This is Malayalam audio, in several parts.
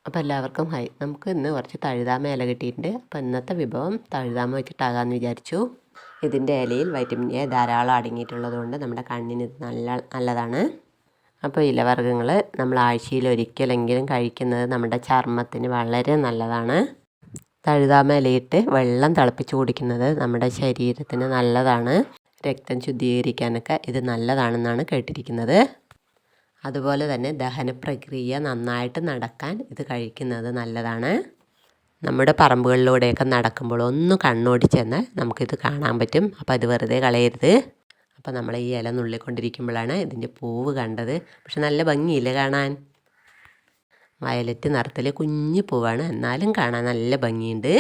അപ്പോൾ എല്ലാവർക്കും ഹായ്. നമുക്ക് ഇന്ന് കുറച്ച് തഴുതാമ ഇല കിട്ടിയിട്ടുണ്ട്. അപ്പോൾ ഇന്നത്തെ വിഭവം തഴുതാമ വെച്ചിട്ടാകാമെന്ന് വിചാരിച്ചു. ഇതിൻ്റെ ഇലയിൽ വൈറ്റമിൻ എ ധാരാളം അടങ്ങിയിട്ടുള്ളത് കൊണ്ട് നമ്മുടെ കണ്ണിന് ഇത് നല്ലതാണ്. അപ്പോൾ ഇലവർഗ്ഗങ്ങൾ നമ്മൾ ആഴ്ചയിൽ ഒരിക്കലെങ്കിലും കഴിക്കുന്നത് നമ്മുടെ ചർമ്മത്തിന് വളരെ നല്ലതാണ്. തഴുതാമ ഇലയിട്ട് വെള്ളം തിളപ്പിച്ച് കുടിക്കുന്നത് നമ്മുടെ ശരീരത്തിന് നല്ലതാണ്. രക്തം ശുദ്ധീകരിക്കാനൊക്കെ ഇത് നല്ലതാണെന്നാണ് കേട്ടിരിക്കുന്നത്. അതുപോലെ തന്നെ ദഹനപ്രക്രിയ നന്നായിട്ട് നടക്കാൻ ഇത് കഴിക്കുന്നത് നല്ലതാണ്. നമ്മുടെ പറമ്പുകളിലൂടെയൊക്കെ നടക്കുമ്പോൾ ഒന്ന് കണ്ണോടി ചെന്നാൽ നമുക്കിത് കാണാൻ പറ്റും. അപ്പോൾ അത് വെറുതെ കളയരുത്. അപ്പോൾ നമ്മൾ ഈ ഇല നുള്ളിക്കൊണ്ടിരിക്കുമ്പോഴാണ് ഇതിൻ്റെ പൂവ് കണ്ടത്. പക്ഷെ നല്ല ഭംഗിയില്ല കാണാൻ. വയലറ്റ് നിറത്തിൽ കുഞ്ഞു പൂവാണ്, എന്നാലും കാണാൻ നല്ല ഭംഗിയുണ്ട്.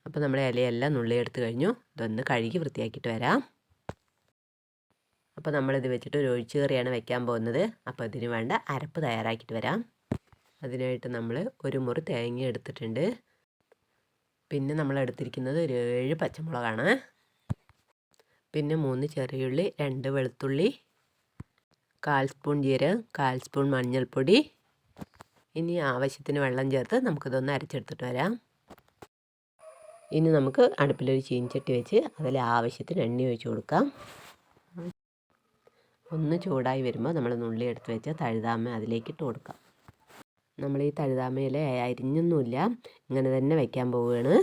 അപ്പോൾ നമ്മൾ ഇലയെല്ലാം നുള്ളിയെടുത്ത് കഴിഞ്ഞു. ഇതൊന്ന് കഴുകി വൃത്തിയാക്കിയിട്ട് വരാം. അപ്പോൾ നമ്മളിത് വെച്ചിട്ട് ഒരു ഒഴിച്ചുകറിയാണ് വെക്കാൻ പോകുന്നത്. അപ്പോൾ ഇതിന് വേണ്ട അരപ്പ് തയ്യാറാക്കിയിട്ട് വരാം. അതിനായിട്ട് നമ്മൾ ഒരു മുറി തേങ്ങ എടുത്തിട്ടുണ്ട്. പിന്നെ നമ്മൾ എടുത്തിരിക്കുന്നത് ഒരു 7 പച്ചമുളകാണ്. പിന്നെ 3 ചെറിയുള്ളി, 2 വെളുത്തുള്ളി, 1/4 സ്പൂൺ ജീരകം, 1/4 സ്പൂൺ മഞ്ഞൾപ്പൊടി. ഇനി ആവശ്യത്തിന് വെള്ളം ചേർത്ത് നമുക്കിതൊന്ന് അരച്ചെടുത്തിട്ട് വരാം. ഇനി നമുക്ക് അടുപ്പിലൊരു ചീനിച്ചട്ടി വെച്ച് അതിൽ ആവശ്യത്തിന് എണ്ണ ഒഴിച്ച് കൊടുക്കാം. ഒന്ന് ചൂടായി വരുമ്പോൾ നമ്മൾ നുള്ളി എടുത്ത് വെച്ച തഴുതാമ അതിലേക്ക് ഇട്ട് കൊടുക്കാം. നമ്മൾ ഈ തഴുതാമയിൽ അരിഞ്ഞൊന്നുമില്ല, ഇങ്ങനെ തന്നെ വയ്ക്കാൻ പോവുകയാണ്.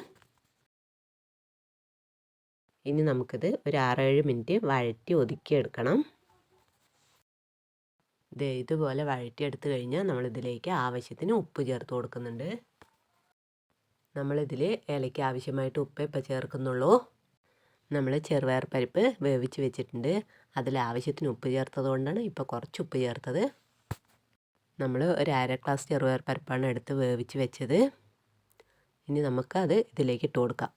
ഇനി നമുക്കിത് ഒരു 6-7 മിനിറ്റ് വഴറ്റി ഒതുക്കിയെടുക്കണം. ഇതുപോലെ വഴറ്റിയെടുത്ത് കഴിഞ്ഞാൽ നമ്മളിതിലേക്ക് ആവശ്യത്തിന് ഉപ്പ് ചേർത്ത് കൊടുക്കുന്നുണ്ട്. നമ്മളിതിൽ ഇലയ്ക്ക് ആവശ്യമായിട്ട് ഉപ്പേ ഇപ്പോൾ ചേർക്കുന്നുള്ളൂ. നമ്മൾ ചെറുപയർ പരിപ്പ് വേവിച്ച് വെച്ചിട്ടുണ്ട്. അതിൽ ആവശ്യത്തിന് ഉപ്പ് ചേർത്തത് കൊണ്ടാണ് ഇപ്പോൾ കുറച്ച് ഉപ്പ് ചേർത്തത്. നമ്മൾ ഒരു 1/2 ഗ്ലാസ് ചെറുപയർ പരിപ്പാണ് എടുത്ത് വേവിച്ച് വെച്ചത്. ഇനി നമുക്കത് ഇതിലേക്ക് ഇട്ട് കൊടുക്കാം.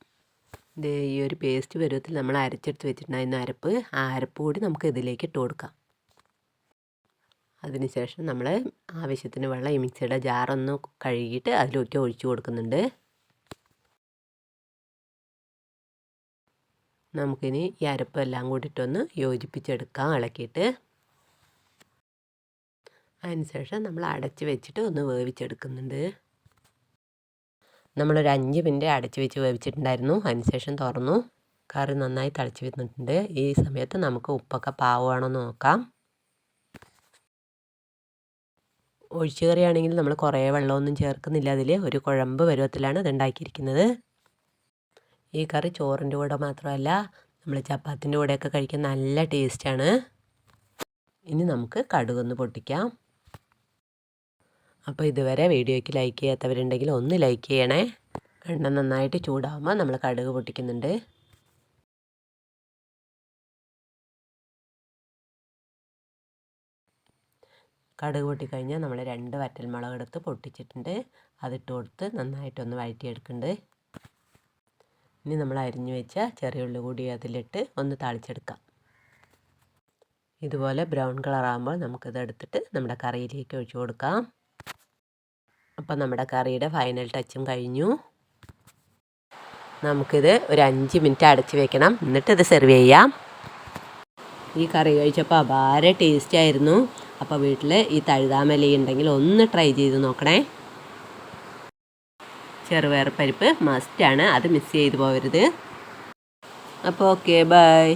ഈ ഒരു പേസ്റ്റ് പരുവത്തിൽ നമ്മൾ അരച്ചെടുത്ത് വെച്ചിട്ടുണ്ടായിരുന്ന അരപ്പ്, ആ അരപ്പ് കൂടി നമുക്ക് ഇതിലേക്ക് ഇട്ട് കൊടുക്കാം. അതിനുശേഷം നമ്മൾ ആവശ്യത്തിന് വെള്ളം ഈ മിക്സിയുടെ ജാറൊന്ന് കഴുകിയിട്ട് അതിലേക്ക് ഒഴിച്ചു കൊടുക്കുന്നുണ്ട്. നമുക്കിനി ഈ അരപ്പെല്ലാം കൂടിയിട്ടൊന്ന് യോജിപ്പിച്ചെടുക്കാം ഇളക്കിയിട്ട്. അതിനുശേഷം നമ്മൾ അടച്ച് വെച്ചിട്ട് ഒന്ന് വേവിച്ചെടുക്കുന്നുണ്ട്. നമ്മളൊരു 5 മിനിറ്റ് അടച്ച് വെച്ച് വേവിച്ചിട്ടുണ്ടായിരുന്നു. അതിനുശേഷം തുറന്നു. കറി നന്നായി തിളച്ച് വന്നിട്ടുണ്ട്. ഈ സമയത്ത് നമുക്ക് ഉപ്പൊക്കെ പാകമാണോ നോക്കാം. ഒഴിച്ചു കറിയാണെങ്കിൽ നമ്മൾ കുറേ വെള്ളമൊന്നും ചേർക്കുന്നില്ല. അതിൽ ഒരു കുഴമ്പ് പരുവത്തിലാണ് ഇത് ഉണ്ടാക്കിയിരിക്കുന്നത്. ഈ കറി ചോറിൻ്റെ കൂടെ മാത്രമല്ല നമ്മൾ ചപ്പാത്തിൻ്റെ കൂടെയൊക്കെ കഴിക്കാൻ നല്ല ടേസ്റ്റാണ്. ഇനി നമുക്ക് കടുകൊന്ന് പൊട്ടിക്കാം. അപ്പോൾ ഇതുവരെ വീഡിയോയ്ക്ക് ലൈക്ക് ചെയ്യാത്തവരുണ്ടെങ്കിൽ ഒന്ന് ലൈക്ക് ചെയ്യണേ. എണ്ണ നന്നായിട്ട് ചൂടാകുമ്പോൾ നമ്മൾ കടുക് പൊട്ടിക്കുന്നുണ്ട്. കടുക് പൊട്ടിക്കഴിഞ്ഞാൽ നമ്മൾ 2 വറ്റൽമുളക് എടുത്ത് പൊട്ടിച്ചിട്ടുണ്ട്. അതിട്ട് കൊടുത്ത് നന്നായിട്ടൊന്ന് വഴറ്റിയെടുക്കുന്നുണ്ട്. ഇനി നമ്മൾ അരിഞ്ഞു വെച്ച ചെറിയ ഉള്ളി കൂടി അതിലിട്ട് ഒന്ന് താളിച്ചെടുക്കാം. ഇതുപോലെ ബ്രൗൺ കളറാകുമ്പോൾ നമുക്കിത് എടുത്തിട്ട് നമ്മുടെ കറിയിലേക്ക് ഒഴിച്ചു കൊടുക്കാം. അപ്പം നമ്മുടെ കറിയുടെ ഫൈനൽ ടച്ചും കഴിഞ്ഞു. നമുക്കിത് ഒരു 5 മിനിറ്റ് അടച്ച് വെക്കണം, എന്നിട്ട് ഇത് സെർവ് ചെയ്യാം. ഈ കറി കഴിച്ചപ്പോൾ അപാര ടേസ്റ്റ് ആയിരുന്നു. അപ്പോൾ വീട്ടിൽ ഈ തഴുതാമലി ഉണ്ടെങ്കിൽ ഒന്ന് ട്രൈ ചെയ്ത് നോക്കണേ. ചെറുപയർ പരിപ്പ് മസ്റ്റാണ്, അത് മിസ് ചെയ്ത് പോകരുത്. അപ്പോൾ ഓക്കെ, ബൈ.